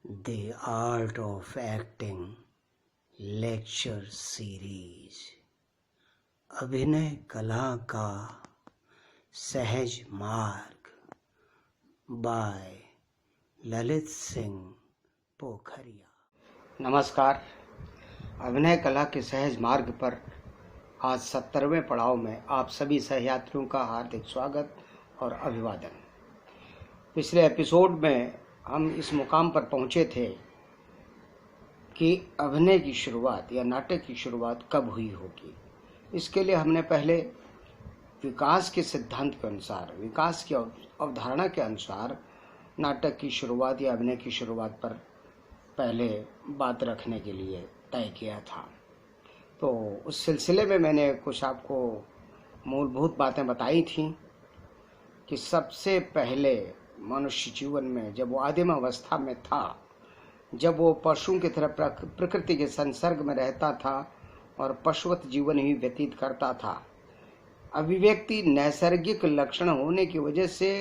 The Art of Acting lecture series अभिनय कला का सहज मार्ग बाय ललित सिंह पोखरिया। नमस्कार। अभिनय कला के सहज मार्ग पर आज 70वें पड़ाव में आप सभी सहयात्रियों का हार्दिक स्वागत और अभिवादन। पिछले एपिसोड में हम इस मुकाम पर पहुंचे थे कि अभिनय की शुरुआत या नाटक की शुरुआत कब हुई होगी। इसके लिए हमने पहले विकास के सिद्धांत के अनुसार, विकास की अवधारणा के अनुसार नाटक की शुरुआत या अभिनय की शुरुआत पर पहले बात रखने के लिए तय किया था। तो उस सिलसिले में मैंने कुछ आपको मूलभूत बातें बताई थी कि सबसे पहले मनुष्य जीवन में जब वो आदिम अवस्था में था, जब वो पशुओं की तरह प्रकृति के संसर्ग में रहता था और पशुवत जीवन ही व्यतीत करता था, अभिव्यक्ति नैसर्गिक लक्षण होने की वजह से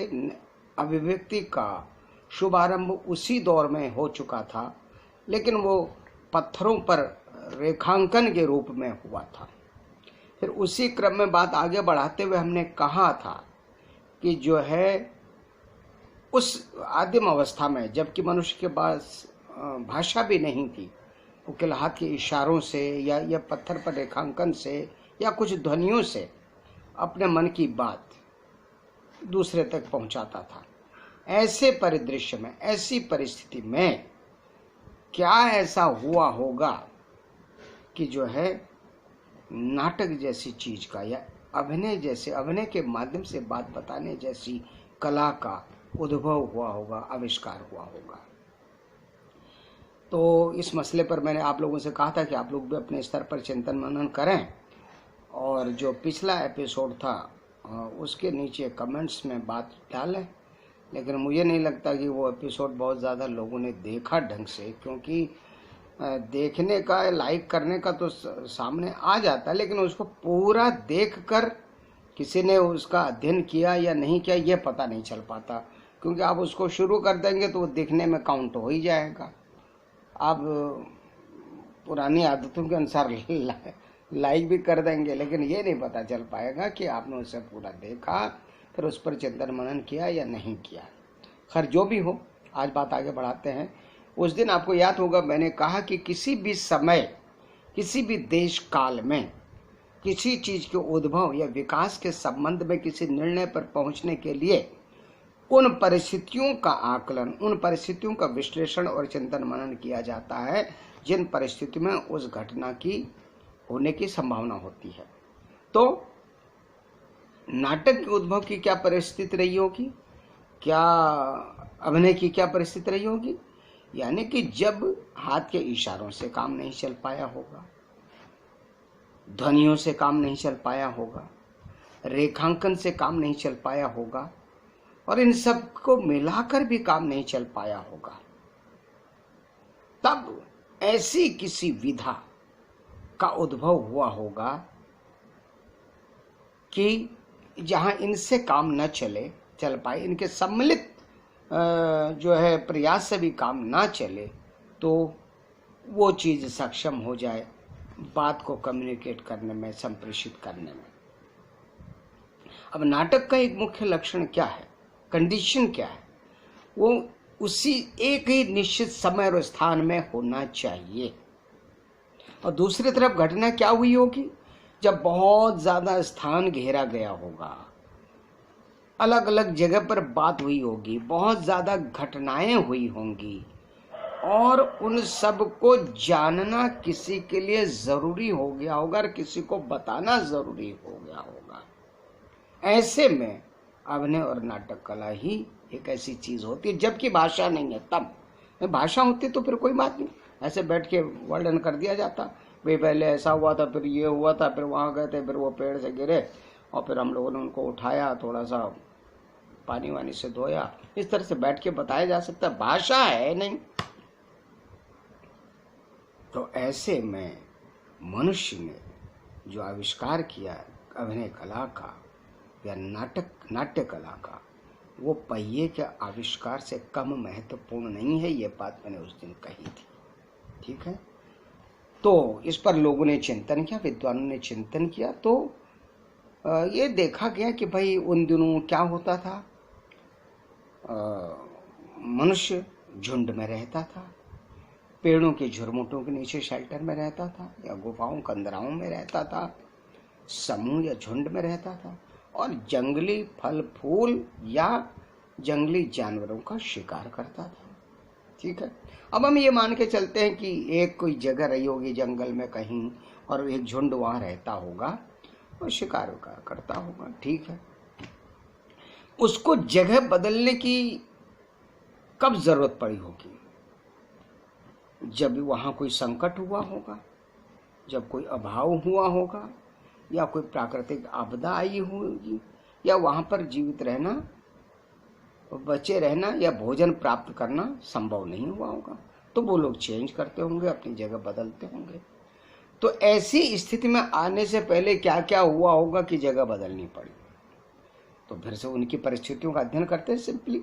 अभिव्यक्ति का शुभारंभ उसी दौर में हो चुका था, लेकिन वो पत्थरों पर रेखांकन के रूप में हुआ था। फिर उसी क्रम में बात आगे बढ़ाते हुए हमने कहा था कि जो है उस आदिम अवस्था में, जबकि मनुष्य के पास भाषा भी नहीं थी, वो केवल हाथ के इशारों से या पत्थर पर रेखांकन से या कुछ ध्वनियों से अपने मन की बात दूसरे तक पहुंचाता था। ऐसे परिदृश्य में, ऐसी परिस्थिति में क्या ऐसा हुआ होगा कि जो है नाटक जैसी चीज का या अभिनय जैसे, अभिनय के माध्यम से बात बताने जैसी कला का उद्भव हुआ होगा, आविष्कार हुआ होगा। तो इस मसले पर मैंने आप लोगों से कहा था कि आप लोग भी अपने स्तर पर चिंतन मनन करें और जो पिछला एपिसोड था उसके नीचे कमेंट्स में बात डालें। लेकिन मुझे नहीं लगता कि वो एपिसोड बहुत ज़्यादा लोगों ने देखा ढंग से, क्योंकि देखने का, लाइक करने का तो सामने आ जाता है, लेकिन उसको पूरा देखकर किसी ने उसका अध्ययन किया या नहीं किया ये पता नहीं चल पाता, क्योंकि आप उसको शुरू कर देंगे तो वो देखने में काउंट हो ही जाएगा। आप पुरानी आदतों के अनुसार लाइक भी कर देंगे, लेकिन ये नहीं पता चल पाएगा कि आपने उसे पूरा देखा, फिर उस पर चिंतन मनन किया या नहीं किया। खैर, जो भी हो, आज बात आगे बढ़ाते हैं। उस दिन आपको याद होगा मैंने कहा कि किसी भी समय, किसी भी देश काल में किसी चीज के उद्भव या विकास के संबंध में किसी निर्णय पर पहुंचने के लिए उन परिस्थितियों का आकलन, उन परिस्थितियों का विश्लेषण और चिंतन मनन किया जाता है जिन परिस्थितियों में उस घटना की होने की संभावना होती है। तो नाटक के उद्भव की क्या परिस्थिति रही होगी, क्या अभिनय की क्या परिस्थिति रही होगी, यानी कि जब हाथ के इशारों से काम नहीं चल पाया होगा, ध्वनियों से काम नहीं चल पाया होगा, रेखांकन से काम नहीं चल पाया होगा और इन सब को मिलाकर भी काम नहीं चल पाया होगा, तब ऐसी किसी विधा का उद्भव हुआ होगा कि जहां इनसे काम न चल पाए, इनके सम्मिलित जो है प्रयास से भी काम ना चले, तो वो चीज सक्षम हो जाए बात को कम्युनिकेट करने में, संप्रेषित करने में। अब नाटक का एक मुख्य लक्षण क्या है, कंडीशन क्या है, वो उसी एक ही निश्चित समय और स्थान में होना चाहिए। और दूसरी तरफ घटना क्या हुई होगी, जब बहुत ज्यादा स्थान घेरा गया होगा, अलग अलग जगह पर बात हुई होगी, बहुत ज्यादा घटनाएं हुई होंगी और उन सब को जानना किसी के लिए जरूरी हो गया होगा और किसी को बताना जरूरी हो गया होगा। ऐसे में अभिनय और नाटक कला ही एक ऐसी चीज होती है, जबकि भाषा नहीं है। तब भाषा होती तो फिर कोई बात नहीं, ऐसे बैठ के वर्णन कर दिया जाता, भाई पहले ऐसा हुआ था, फिर ये हुआ था, फिर वहां गए थे, फिर वो पेड़ से गिरे और फिर हम लोगों ने उनको उठाया, थोड़ा सा पानी वानी से धोया, इस तरह से बैठ के बताया जा सकता है। भाषा है नहीं। तो ऐसे में मनुष्य ने जो आविष्कार किया अभिनय कला का या नाट्य कला का, वो पहिए के आविष्कार से कम महत्वपूर्ण नहीं है। ये बात मैंने उस दिन कही थी। ठीक है, तो इस पर लोगों ने चिंतन किया, विद्वानों ने चिंतन किया, तो ये देखा गया कि भाई उन दिनों क्या होता था, मनुष्य झुंड में रहता था, पेड़ों के झुरमुटों के नीचे शेल्टर में रहता था, या गुफाओं कंदराओं में रहता था, समूह या झुंड में रहता था, और जंगली फल फूल या जंगली जानवरों का शिकार करता था। ठीक है, अब हम ये मान के चलते हैं कि एक कोई जगह रही होगी जंगल में कहीं, और एक झुंड वहां रहता होगा और शिकार करता होगा। ठीक है, उसको जगह बदलने की कब जरूरत पड़ी होगी? जब वहां कोई संकट हुआ होगा, जब कोई अभाव हुआ होगा, या कोई प्राकृतिक आपदा आई होगी, या वहां पर जीवित रहना, बचे रहना या भोजन प्राप्त करना संभव नहीं हुआ होगा, तो वो लोग चेंज करते होंगे, अपनी जगह बदलते होंगे। तो ऐसी स्थिति में आने से पहले क्या क्या हुआ होगा कि जगह बदलनी पड़ी? तो फिर से उनकी परिस्थितियों का अध्ययन करते हैं सिंपली।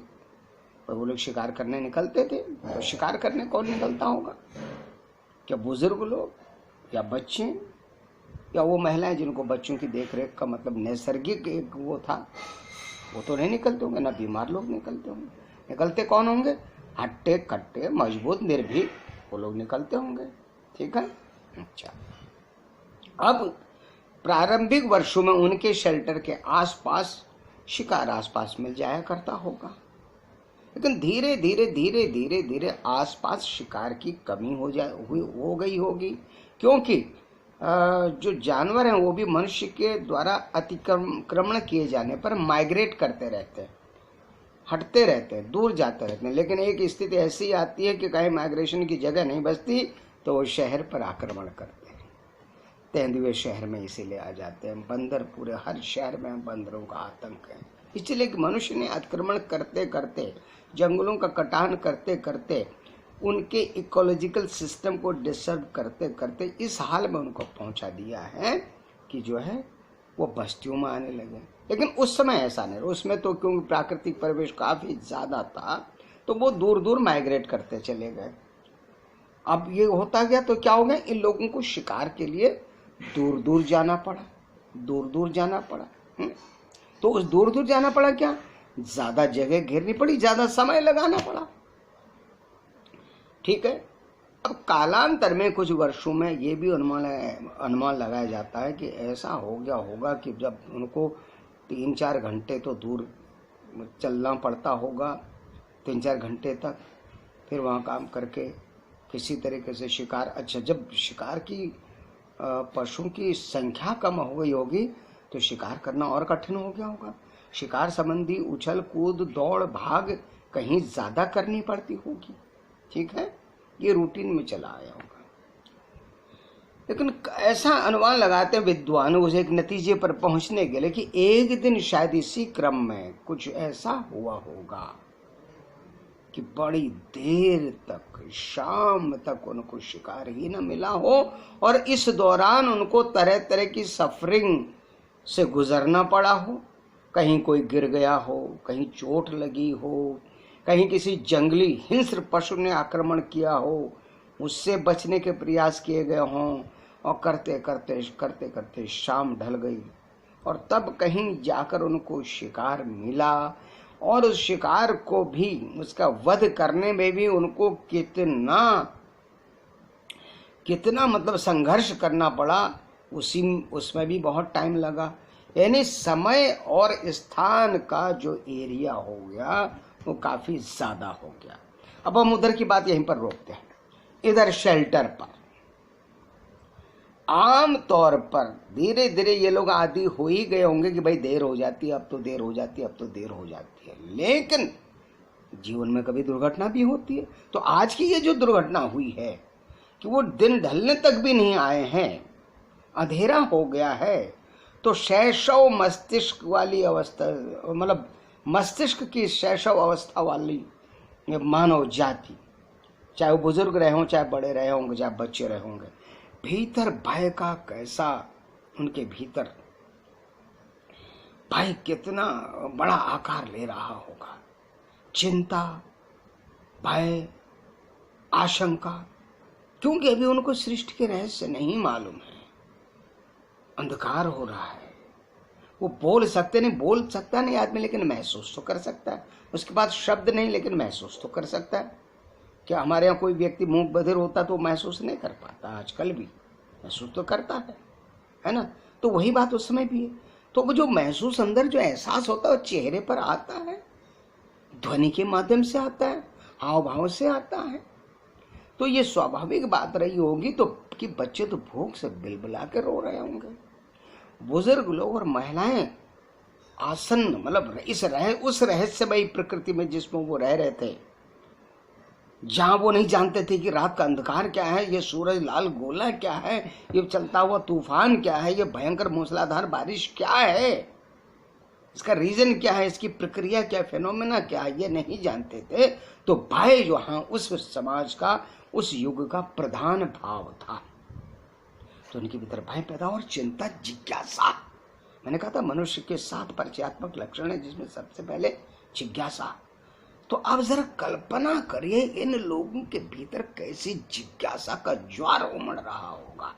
और वो लोग शिकार करने निकलते थे, तो शिकार करने कौन निकलता होगा? क्या बुजुर्ग लोग, या बच्चे, या वो महिलाएं जिनको बच्चों की देखरेख का मतलब नैसर्गिक एक वो था, वो तो नहीं निकलते होंगे। ना बीमार लोग निकलते होंगे। निकलते कौन होंगे? हट्टे कट्टे मजबूत निर्भीक वो लोग निकलते होंगे। ठीक है, अच्छा। अब प्रारंभिक वर्षों में उनके शेल्टर के आसपास शिकार आसपास मिल जाया करता होगा, लेकिन धीरे धीरे धीरे धीरे धीरे आसपास शिकार की कमी हो गई होगी, क्योंकि जो जानवर हैं वो भी मनुष्य के द्वारा अतिक्रमण किए जाने पर माइग्रेट करते रहते हैं, हटते रहते हैं, दूर जाते रहते हैं। लेकिन एक स्थिति ऐसी आती है कि कहीं माइग्रेशन की जगह नहीं बचती तो वो शहर पर आक्रमण करते हैं। तेंदुए शहर में इसीलिए आ जाते हैं, बंदर पूरे हर शहर में बंदरों का आतंक है। इसलिए कि मनुष्य ने अतिक्रमण करते करते, जंगलों का कटान करते करते, उनके इकोलॉजिकल सिस्टम को डिस्टर्ब करते करते इस हाल में उनको पहुंचा दिया है कि जो है वो बस्तियों में आने लगे। लेकिन उस समय ऐसा नहीं, उसमें तो क्योंकि प्राकृतिक परिवेश काफी ज्यादा था तो वो दूर दूर माइग्रेट करते चले गए। अब ये होता गया तो क्या हो गया, इन लोगों को शिकार के लिए दूर दूर जाना पड़ा, दूर दूर जाना पड़ा। तो उस दूर दूर जाना पड़ा, क्या ज्यादा जगह घेरनी पड़ी, ज्यादा समय लगाना पड़ा। ठीक है, अब कालांतर में कुछ वर्षों में ये भी अनुमान लगाया जाता है कि ऐसा हो गया होगा कि जब उनको 3-4 घंटे तो दूर चलना पड़ता होगा, 3-4 घंटे तक, फिर वहाँ काम करके किसी तरीके से शिकार, अच्छा जब शिकार की पशुओं की संख्या कम हो गई होगी तो शिकार करना और कठिन हो गया होगा। शिकार संबंधी उछल कूद दौड़ भाग कहीं ज्यादा करनी पड़ती होगी। ठीक है, ये रूटीन में चला आया होगा। लेकिन ऐसा अनुमान लगाते हैं विद्वान उस एक नतीजे पर पहुंचने के लिए कि एक दिन शायद इसी क्रम में कुछ ऐसा हुआ होगा कि बड़ी देर तक, शाम तक उनको शिकार ही न मिला हो, और इस दौरान उनको तरह तरह की सफरिंग से गुजरना पड़ा हो। कहीं कोई गिर गया हो, कहीं चोट लगी हो, कहीं किसी जंगली हिंस्र पशु ने आक्रमण किया हो, उससे बचने के प्रयास किए गए हों, और करते करते करते करते शाम ढल गई, और तब कहीं जाकर उनको शिकार मिला, और उस शिकार को भी, उसका वध करने में भी उनको कितना मतलब संघर्ष करना पड़ा, उसमें भी बहुत टाइम लगा। यानी समय और स्थान का जो एरिया हो गया वो काफी ज्यादा हो गया। अब हम उधर की बात यहीं पर रोकते हैं। इधर शेल्टर पर आम तौर पर धीरे धीरे ये लोग आदी हो ही गए होंगे कि भाई देर हो जाती है, अब तो देर हो जाती है, अब तो देर हो जाती है। लेकिन जीवन में कभी दुर्घटना भी होती है। तो आज की ये जो दुर्घटना हुई है कि वो दिन ढलने तक भी नहीं आए हैं, अंधेरा हो गया है, तो शैशव मस्तिष्क वाली अवस्था, मतलब मस्तिष्क की शैशव अवस्था वाली मानव जाति, चाहे वो बुजुर्ग रहे हों, चाहे बड़े रहे होंगे, चाहे बच्चे रहे होंगे, भीतर भय का कैसा उनके भीतर भाई कितना बड़ा आकार ले रहा होगा। चिंता, भय, आशंका, क्योंकि अभी उनको सृष्टि के रहस्य नहीं मालूम है, अंधकार हो रहा है। वो बोल सकता नहीं आदमी, लेकिन महसूस तो कर सकता है। उसके बाद शब्द नहीं, लेकिन महसूस तो कर सकता है। क्या हमारे यहाँ कोई व्यक्ति मूक बधिर होता तो महसूस नहीं कर पाता? आजकल भी महसूस तो करता है ना? तो वही बात उस समय भी है। तो वो जो महसूस, अंदर जो एहसास होता है वो चेहरे पर आता है, ध्वनि के माध्यम से आता है, हाव भाव से आता है। तो ये स्वाभाविक बात रही होगी तो कि बच्चे तो भूख से बिलबिला के रो रहे होंगे। बुजुर्ग लोग और महिलाएं आसन्न, मतलब उस रहस्यमयी प्रकृति में जिसमें वो रह रहे थे, जहां वो नहीं जानते थे कि रात का अंधकार क्या है, ये सूरज लाल गोला क्या है, ये चलता हुआ तूफान क्या है, ये भयंकर मूसलाधार बारिश क्या है, इसका रीजन क्या है, इसकी प्रक्रिया क्या, फेनोमेना क्या है, ये नहीं जानते थे। तो भय जो हाँ उस समाज का, उस युग का प्रधान भाव था। तो उनके भीतर भय पैदा और चिंता, जिज्ञासा। मैंने कहा था मनुष्य के 7 परिचयात्मक लक्षण है, जिसमें सबसे पहले जिज्ञासा। तो आप जरा कल्पना करिए इन लोगों के भीतर कैसी जिज्ञासा का ज्वार उमड़ रहा होगा,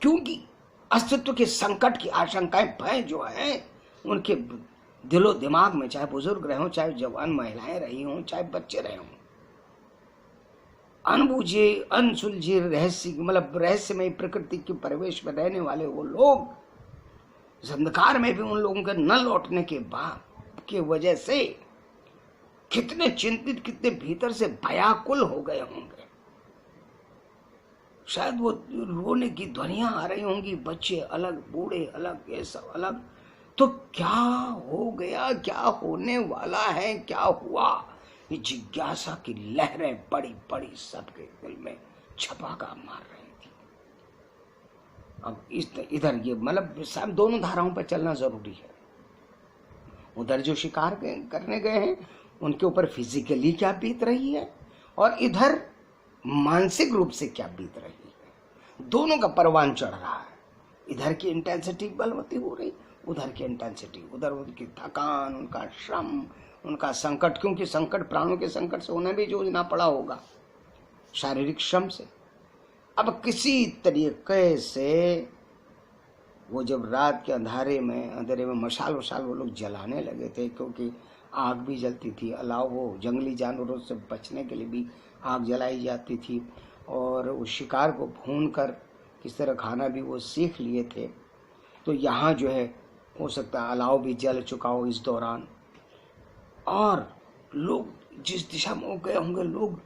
क्योंकि अस्तित्व के संकट की आशंकाएं, भय जो है उनके दिलो दिमाग में, चाहे बुजुर्ग रहे हों, चाहे जवान महिलाएं रही हों, चाहे बच्चे रहे हों, अनबूझे अनसुलझे रहस्यमय प्रकृति के परिवेश में रहने वाले वो लोग, इस अंधकार में भी उन लोगों के न लौटने के बाद के वजह से कितने चिंतित, कितने भीतर से भयाकुल हो गए होंगे। शायद वो रोने की ध्वनियां आ रही होंगी, बच्चे अलग, बूढ़े अलग, ये सब अलग। तो क्या हो गया, क्या होने वाला है, क्या हुआ, ये जिज्ञासा की लहरें बड़ी बड़ी सबके दिल में छपाका मार रही थी। अब इधर ये मतलब दोनों धाराओं पर चलना जरूरी है। उधर जो शिकार करने गए हैं उनके ऊपर फिजिकली क्या बीत रही है, और इधर मानसिक रूप से क्या बीत रही है, दोनों का परवान चढ़ रहा है। इधर की इंटेंसिटी बलवती हो रही, उधर की इंटेंसिटी, उधर उनकी थकान, उनका श्रम, उनका संकट, क्योंकि संकट प्राणों के संकट से उन्हें भी जूझना पड़ा होगा, शारीरिक श्रम से। अब किसी तरीके से वो जब रात के अंधेरे में मशाल वो लोग जलाने लगे थे, क्योंकि आग भी जलती थी, अलावा वो जंगली जानवरों से बचने के लिए भी आग जलाई जाती थी, और उस शिकार को भून कर किस तरह खाना भी वो सीख लिए थे। तो यहाँ जो है हो सकता है अलाव भी जल चुका हो इस दौरान, और लोग जिस दिशा में गए होंगे, लोग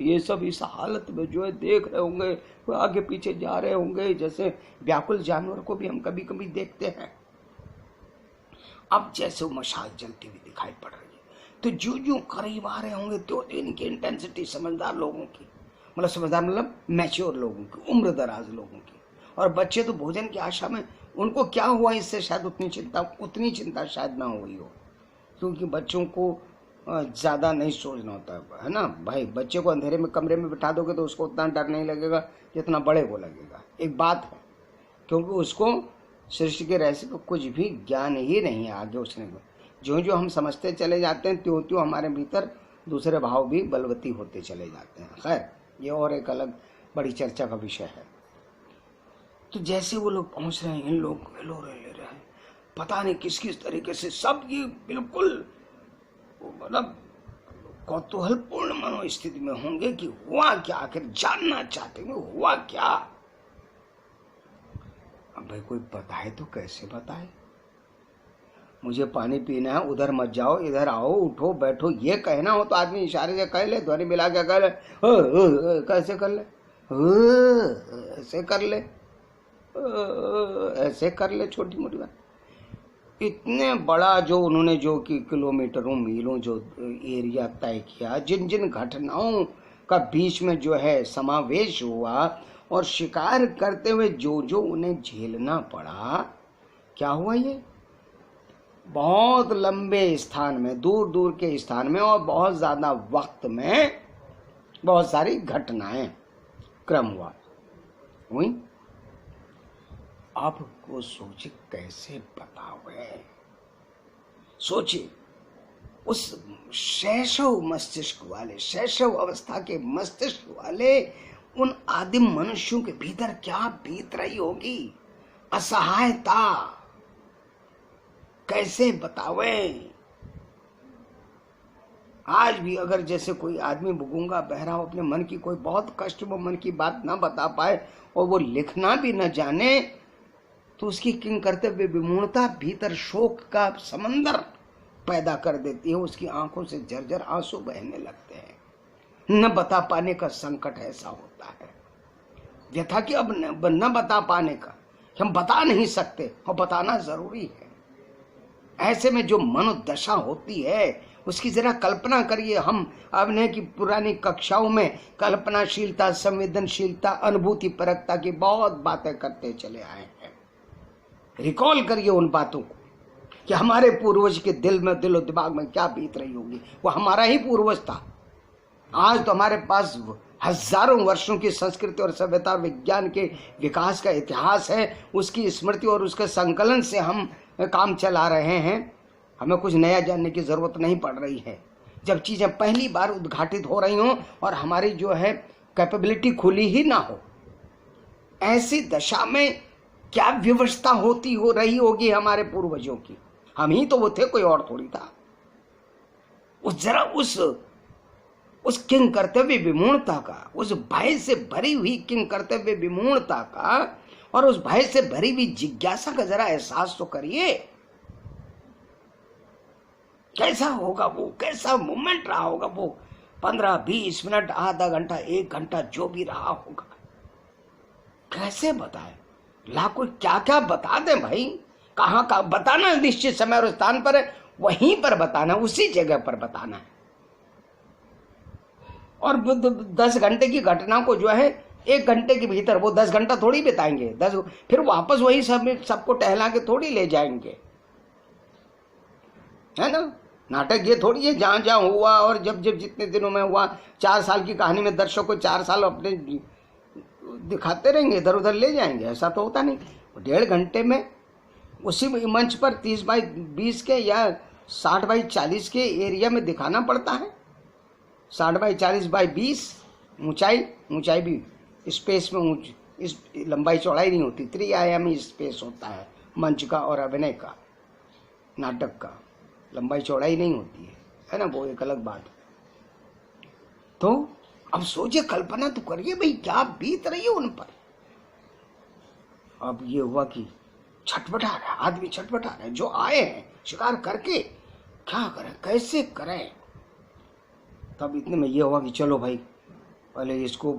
ये सब इस हालत में जो है देख रहे होंगे, आगे पीछे जा रहे होंगे, जैसे व्याकुल जानवर को भी हम कभी कभी देखते हैं। अब जैसे वो मशाल जलती हुई दिखाई पड़ रही है, तो जो करीब आ रहे होंगे तो इनकी इंटेंसिटी समझदार लोगों की, मतलब मैच्योर लोगों की, उम्र दराज लोगों की। और बच्चे तो भोजन की आशा में, उनको क्या हुआ इससे शायद उतनी चिंता शायद ना हुई हो, क्योंकि बच्चों को ज़्यादा नहीं सोचना होता है ना भाई। बच्चे को अंधेरे में कमरे में बिठा दोगे तो उसको उतना डर नहीं लगेगा जितना बड़े को लगेगा, एक बात है, क्योंकि उसको सृष्टि के रहस्य को कुछ भी ज्ञान ही नहीं है आगे उसने। जो हम समझते चले जाते हैं त्यों हमारे भीतर दूसरे भाव भी बलवती होते चले जाते हैं। खैर ये और एक अलग बड़ी चर्चा का विषय है। तो जैसे वो लोग पहुंच रहे हैं, इन लोग ले रहे हैं, पता नहीं किस किस तरीके से सब ये बिल्कुल मतलब कौतूहलपूर्ण मनोस्थिति में होंगे कि हुआ क्या, आखिर जानना चाहते हैं हुआ क्या। अब भाई कोई बताए तो कैसे बताए, मुझे पानी पीना है, उधर मत जाओ, इधर आओ, उठो बैठो, ये कहना हो तो आदमी इशारे से कह ले, ध्वनि मिला के कह ले, कैसे कर ले, ऐसे कर ले, ऐसे कर ले, छोटी मोटी बात। इतने बड़ा जो उन्होंने जो कि किलोमीटरों मीलों जो एरिया तय किया, जिन जिन घटनाओं का बीच में जो है समावेश हुआ, और शिकार करते हुए जो उन्हें झेलना पड़ा, क्या हुआ, ये बहुत लंबे स्थान में, दूर दूर के स्थान में, और बहुत ज्यादा वक्त में बहुत सारी घटनाएं क्रम हुई। आपको सोचे कैसे बतावे। सोचिए उस शैशव मस्तिष्क वाले, शैशव अवस्था के मस्तिष्क वाले उन आदिम मनुष्यों के भीतर क्या बीत रही होगी। असहायता कैसे बतावे। आज भी अगर जैसे कोई आदमी गूंगा बहरा हो, अपने मन की कोई बहुत कष्ट वो मन की बात ना बता पाए और वो लिखना भी न जाने, तो उसकी किंग कर्तव्य विमूढ़ता भीतर शोक का समंदर पैदा कर देती है। उसकी आंखों से झरझर आंसू बहने लगते हैं। न बता पाने का संकट ऐसा होता है, यथा कि अब न बता पाने का, हम बता नहीं सकते और बताना जरूरी है। ऐसे में जो मनोदशा होती है उसकी जरा कल्पना करिए। हम अभिनय की पुरानी कक्षाओं में कल्पनाशीलता, संवेदनशीलता, अनुभूति परकता की बहुत बातें करते चले आए हैं। रिकॉल करिए उन बातों को कि हमारे पूर्वज के दिल में, दिलो दिमाग में क्या बीत रही होगी। वो हमारा ही पूर्वज था। आज तो हमारे पास हजारों वर्षों की संस्कृति और सभ्यता, विज्ञान के विकास का इतिहास है। उसकी स्मृति और उसके संकलन से हम काम चला रहे हैं। हमें कुछ नया जानने की जरूरत नहीं पड़ रही है। जब चीजें पहली बार उद्घाटित हो रही हों और हमारी जो है कैपेबिलिटी खुली ही ना हो, ऐसी दशा में क्या व्यवस्था हो रही होगी हमारे पूर्वजों की। हम ही तो वो थे, कोई और थोड़ी था। उस किंग कर्तव्य विमूढ़ता का, उस भय से भरी हुई किंग कर्तव्य विमूढ़ता का और उस भय से भरी हुई जिज्ञासा का जरा एहसास तो करिए। कैसा होगा वो, कैसा मोमेंट रहा होगा वो 15-20 मिनट, आधा घंटा, 1 घंटा, जो भी रहा होगा। कैसे बताए, लाखों क्या क्या बता दें भाई। कहाँ का बताना निश्चित समय और स्थान पर है, वहीं पर बताना, उसी जगह पर बताना है। और 10 घंटे की घटना को जो है 1 घंटे के भीतर, वो 10 घंटा थोड़ी बिताएंगे, 10 फिर वापस वही सबको टहला के थोड़ी ले जाएंगे, है ना। नाटक ये थोड़ी है जहां जहां हुआ और जब जब जितने दिनों में हुआ। 4 साल की कहानी में दर्शक को 4 साल अपने दिखाते रहेंगे, इधर उधर ले जाएंगे, ऐसा तो होता नहीं। 1.5 घंटे में उसी मंच पर 30x20 के या 60x40 के एरिया में दिखाना पड़ता है। 60x40x20 ऊंचाई भी स्पेस में इस लंबाई चौड़ाई नहीं होती, त्रिआयामी स्पेस होता है मंच का और अभिनय का, नाटक का लंबाई चौड़ाई नहीं होती है ना, वो एक अलग बात। तो अब सोचिए, कल्पना तो करिए भाई क्या बीत रही है उन पर। अब ये हुआ कि छटपटा रहा है आदमी, छटपटा रहा है। जो आए हैं शिकार करके, क्या करें, कैसे करें। तब इतने में ये हुआ कि चलो भाई पहले इसको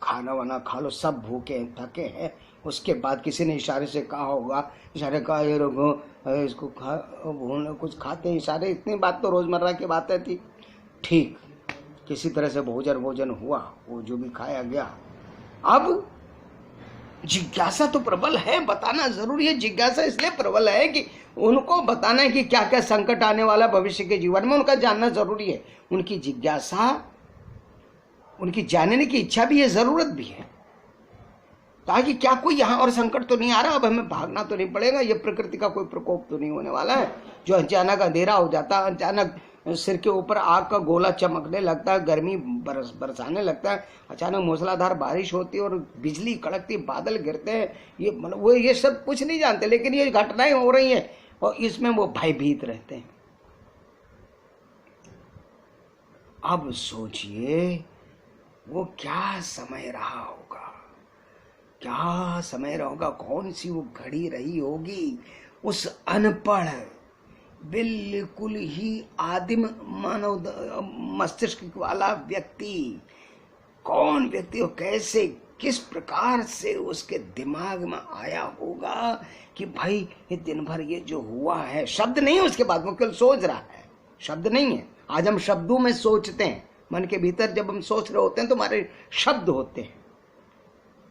खाना वाना खा लो, सब भूखे हैं, थके हैं। उसके बाद किसी ने इशारे से कहा होगा, इशारे कहा ये लोगों इसको खा, भून कुछ खाते हैं, इशारे। इतनी बात तो रोजमर्रा की बातें थी। ठीक, किसी तरह से भोजन हुआ, वो जो भी खाया गया। अब जिज्ञासा तो प्रबल है, बताना जरूरी है। जिज्ञासा इसलिए प्रबल है कि उनको बताना है कि क्या क्या संकट आने वाला भविष्य के जीवन में, उनका जानना जरूरी है। उनकी जिज्ञासा, उनकी जानने की इच्छा भी है, जरूरत भी है, ताकि क्या कोई यहाँ और संकट तो नहीं आ रहा, अब हमें भागना तो नहीं पड़ेगा, ये प्रकृति का कोई प्रकोप तो नहीं होने वाला है जो अचानक अंधेरा हो जाता है, अचानक सिर के ऊपर आग का गोला चमकने लगता है, गर्मी बरसाने लगता है, अचानक मूसलाधार बारिश होती है और बिजली कड़कती, बादल गिरते हैं। ये मतलब वो ये सब कुछ नहीं जानते, लेकिन ये घटनाएं हो रही हैं और इसमें वो भयभीत रहते हैं। अब सोचिए वो क्या समय रहा होगा, क्या समय रहा होगा, कौन सी वो घड़ी रही होगी। उस अनपढ़, बिल्कुल ही आदिम मानव मस्तिष्क वाला व्यक्ति, कौन व्यक्ति हो, कैसे, किस प्रकार से उसके दिमाग में आया होगा कि भाई ये दिन भर ये जो हुआ है। शब्द नहीं है उसके बाद, वो केवल सोच रहा है, शब्द नहीं है। आज हम शब्दों में सोचते हैं, मन के भीतर जब हम सोच रहे होते हैं तो हमारे शब्द होते हैं,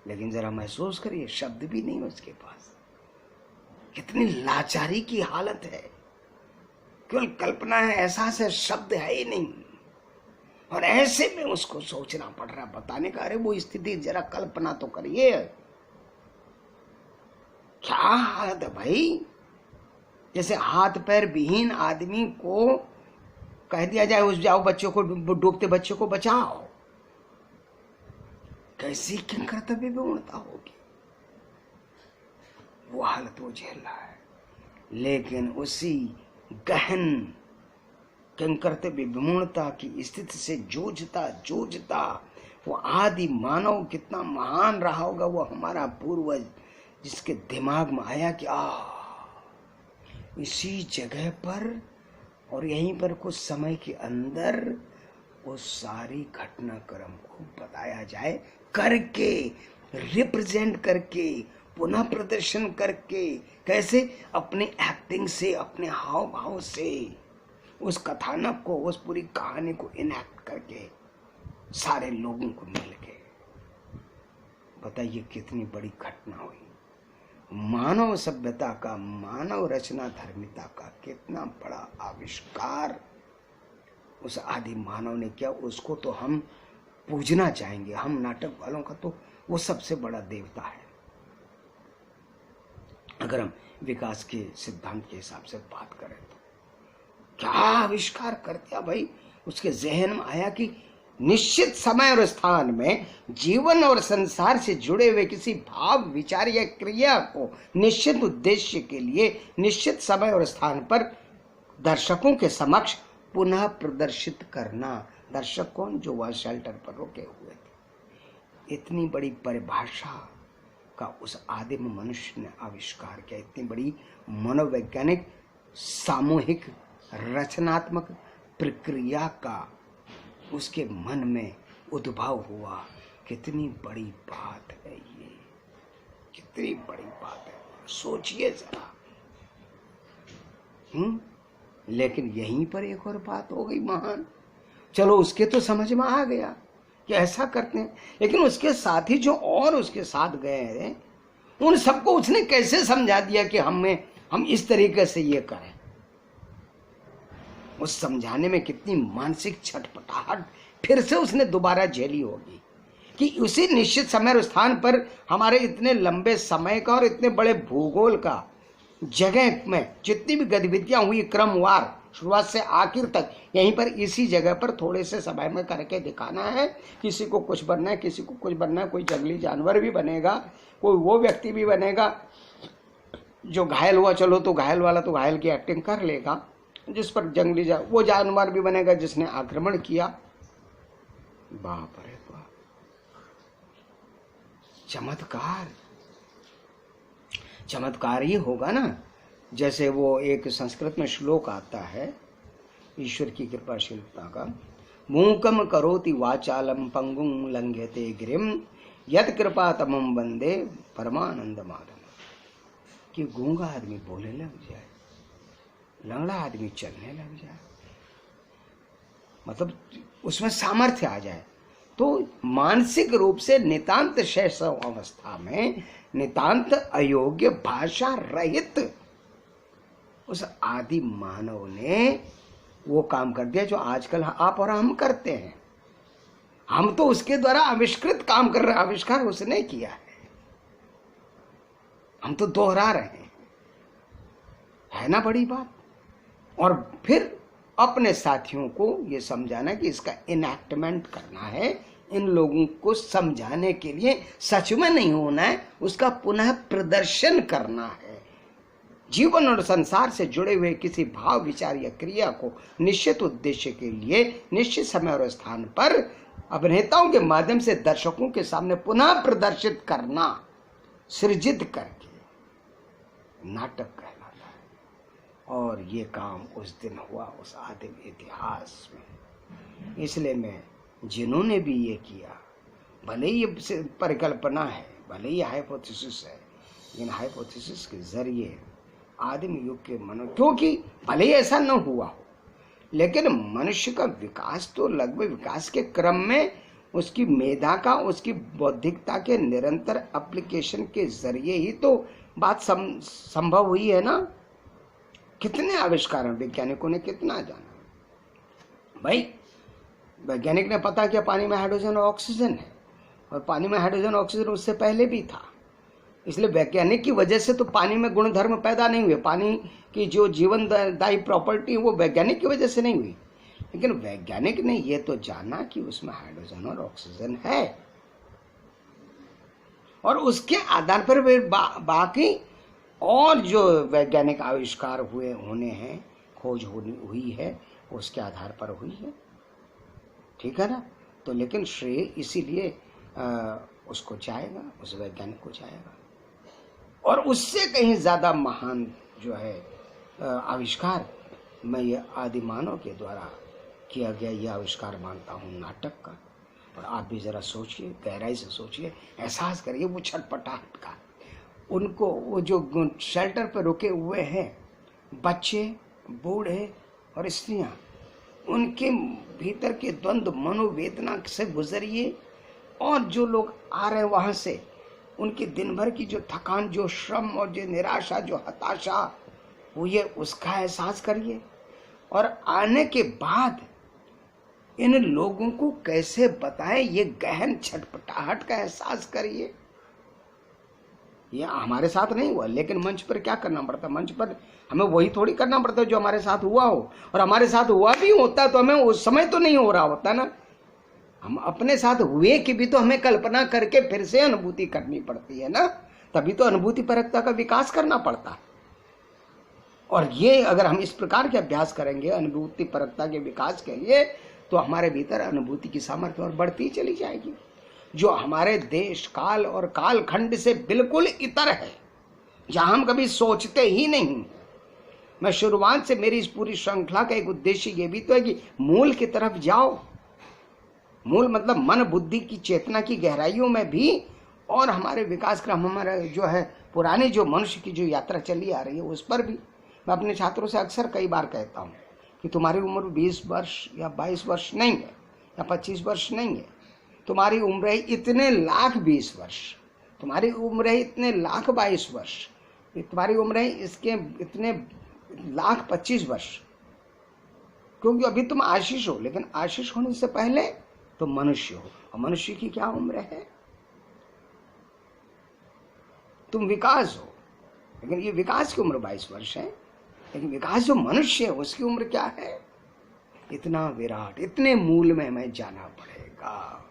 लेकिन जरा महसूस करिए शब्द भी नहीं है उसके पास। कितनी लाचारी की हालत है, केवल कल्पना है, एहसास है, शब्द है ही नहीं। और ऐसे में उसको सोचना पड़ रहा बताने का। अरे वो स्थिति जरा कल्पना तो करिए, क्या हालत है भाई। जैसे हाथ पैर विहीन आदमी को कह दिया जाए उस जाओ बच्चों को, डूबते बच्चों को बचाओ, कैसी किन कर्तव्य विमूढ़ता होगी। वो हालत वो झेल रहा है, लेकिन उसी गहन किन कर्तव्य विमूढ़ता की स्थिति से जूझता जूझता वो आदि मानव कितना महान रहा होगा, वो हमारा पूर्वज, जिसके दिमाग में आया कि इसी जगह पर और यहीं पर कुछ समय के अंदर वो सारी घटनाक्रम को बताया जाए, करके रिप्रेजेंट करके पुनः प्रदर्शन करके, कैसे अपने एक्टिंग से, अपने हाव भाव से उस कथानक को, उस पूरी कहानी को इनैक्ट करके सारे लोगों को मिल के बताइए कितनी बड़ी घटना हुई। मानव सभ्यता का, मानव रचना धर्मिता का कितना बड़ा आविष्कार उस आदि मानव ने किया। उसको तो हम पूजना चाहेंगे, हम नाटक वालों का तो वो सबसे बड़ा देवता है। अगर हम विकास के सिद्धांत के हिसाब से बात करें तो क्या आविष्कार कर दिया भाई। उसके जहन में आया कि निश्चित समय और स्थान में जीवन और संसार से जुड़े हुए किसी भाव, विचार या क्रिया को निश्चित उद्देश्य के लिए निश्चित समय और स्थान पर दर्शकों के समक्ष पुनः प्रदर्शित करना। दर्शक कौन? जो वह शेल्टर पर रुके हुए थे। इतनी बड़ी परिभाषा का उस आदिम मनुष्य ने आविष्कार किया। इतनी बड़ी मनोवैज्ञानिक सामूहिक रचनात्मक प्रक्रिया का उसके मन में उद्भव हुआ। कितनी बड़ी बात है ये, कितनी बड़ी बात है, सोचिए जरा। लेकिन यहीं पर एक और बात हो गई महान। चलो उसके तो समझ में आ गया कि ऐसा करते हैं, लेकिन उसके साथ ही जो और उसके साथ गए हैं उन सबको उसने कैसे समझा दिया कि हम इस तरीके से ये करें। उस समझाने में कितनी मानसिक छटपटाहट फिर से उसने दोबारा झेली होगी कि उसी निश्चित समय और स्थान पर हमारे इतने लंबे समय का और इतने बड़े भूगोल का जगह में जितनी भी गतिविधियां हुई क्रमवार शुरुआत से आखिर तक यहीं पर इसी जगह पर थोड़े से समय में करके दिखाना है। किसी को कुछ बनना है, किसी को कुछ बनना है, कोई जंगली जानवर भी बनेगा, कोई वो व्यक्ति भी बनेगा जो घायल हुआ, चलो तो घायल वाला तो घायल की एक्टिंग कर लेगा, जिस पर जंगली वो जानवर भी बनेगा जिसने आक्रमण किया। बाप रे बाप, चमत्कार चमत्कार ही होगा ना। जैसे वो एक संस्कृत में श्लोक आता है ईश्वर की कृपाशीलता का, मूकम करोति वाचालम पंगुम लंघ्यते गिरिम यत् कृपा तमम वंदे परमानंद माधव। कि गूंगा आदमी बोलने लग जाए, लंगड़ा आदमी चलने लग जाए, मतलब उसमें सामर्थ्य आ जाए, तो मानसिक रूप से नितांत शैशव अवस्था में, नितांत अयोग्य भाषा रहित उस आदि मानव ने वो काम कर दिया जो आजकल आप और हम करते हैं। हम तो उसके द्वारा आविष्कृत काम कर रहे हैं, आविष्कार उसने किया है, हम तो दोहरा रहे हैं। है ना बड़ी बात। और फिर अपने साथियों को ये समझाना कि इसका इनैक्टमेंट करना है, इन लोगों को समझाने के लिए सच में नहीं होना है, उसका पुनः प्रदर्शन करना है। जीवन और संसार से जुड़े हुए किसी भाव, विचार या क्रिया को निश्चित उद्देश्य के लिए निश्चित समय और स्थान पर अभिनेताओं के माध्यम से दर्शकों के सामने पुनः प्रदर्शित करना, सृजित करके नाटक कहलाता है। और ये काम उस दिन हुआ उस आदिम इतिहास में। इसलिए मैं जिन्होंने भी ये किया, भले ही ये परिकल्पना है, भले ही हाइपोथेसिस है, लेकिन हाइपोथेसिस के जरिए आदिम युग के मनो, क्योंकि भले ही ऐसा न हुआ हो, लेकिन मनुष्य का विकास तो लगभग विकास के क्रम में उसकी मेधा का, उसकी बौद्धिकता के निरंतर एप्लीकेशन के जरिए ही तो बात संभव हुई है ना। कितने आविष्कार वैज्ञानिकों ने कितना जाना भाई। वैज्ञानिक ने पता किया पानी में हाइड्रोजन और ऑक्सीजन है, और पानी में हाइड्रोजन ऑक्सीजन उससे पहले भी था, इसलिए वैज्ञानिक की वजह से तो पानी में गुण धर्म पैदा नहीं हुए। पानी की जो जीवनदायी प्रॉपर्टी वो वैज्ञानिक की वजह से नहीं हुई, लेकिन वैज्ञानिक ने ये तो जाना कि उसमें हाइड्रोजन और ऑक्सीजन है, और उसके आधार पर वे बाकी और जो वैज्ञानिक आविष्कार होने हैं, खोज हुई है, उसके आधार पर हुई है। ठीक है ना? तो लेकिन श्रेय इसीलिए उसको जाएगा, उस वैज्ञानिक को जाएगा। और उससे कहीं ज्यादा महान जो है आविष्कार मैं ये आदि मानव के द्वारा किया गया ये आविष्कार मानता हूँ, नाटक का। और आप भी जरा सोचिए, गहराई से सोचिए, एहसास करिए वो छटपटाहट का। उनको वो जो शेल्टर पर रुके हुए हैं बच्चे, बूढ़े और स्त्रियां, उनके भीतर के द्वंद्व मनोवेदना से गुजरिए। और जो लोग आ रहे हैं वहां से, उनकी दिन भर की जो थकान, जो श्रम और जो निराशा, जो हताशा हुई है, उसका एहसास करिए। और आने के बाद इन लोगों को कैसे बताएं, ये गहन छटपटाहट का एहसास करिए। ये हमारे साथ नहीं हुआ, लेकिन मंच पर क्या करना पड़ता है? मंच पर हमें वही थोड़ी करना पड़ता है जो हमारे साथ हुआ हो। और हमारे साथ हुआ भी होता तो हमें उस समय तो नहीं हो रहा होता ना। हम अपने साथ हुए कि भी तो हमें कल्पना करके फिर से अनुभूति करनी पड़ती है ना, तभी तो अनुभूति परकता का विकास करना पड़ता है। और ये अगर हम इस प्रकार के अभ्यास करेंगे अनुभूति परकता के विकास के लिए, तो हमारे भीतर अनुभूति की सामर्थ्य और बढ़ती चली जाएगी, जो हमारे देश काल और कालखंड से बिल्कुल इतर है, जहां हम कभी सोचते ही नहीं। मैं शुरुआत से मेरी इस पूरी श्रृंखला का एक उद्देश्य ये भी तो है कि मूल की तरफ जाओ। मूल मतलब मन बुद्धि की चेतना की गहराइयों में भी, और हमारे विकास क्रम, हमारा जो है पुरानी जो मनुष्य की जो यात्रा चली आ रही है उस पर भी। मैं अपने छात्रों से अक्सर कई बार कहता हूँ कि तुम्हारी उम्र 20 वर्ष या 22 वर्ष नहीं है, या 25 वर्ष नहीं है, तुम्हारी उम्र है इतने लाख 20 वर्ष, तुम्हारी उम्र है इतने लाख 22 वर्ष, तुम्हारी उम्र है इसके इतने लाख 25 वर्ष। क्योंकि अभी तुम आशीष हो, लेकिन आशीष होने से पहले तुम मनुष्य हो। और मनुष्य की क्या उम्र है? तुम विकास हो, लेकिन ये विकास की उम्र 22 वर्ष है। लेकिन विकास जो मनुष्य है उसकी उम्र क्या है? इतना विराट, इतने मूल में हमें जाना पड़ेगा।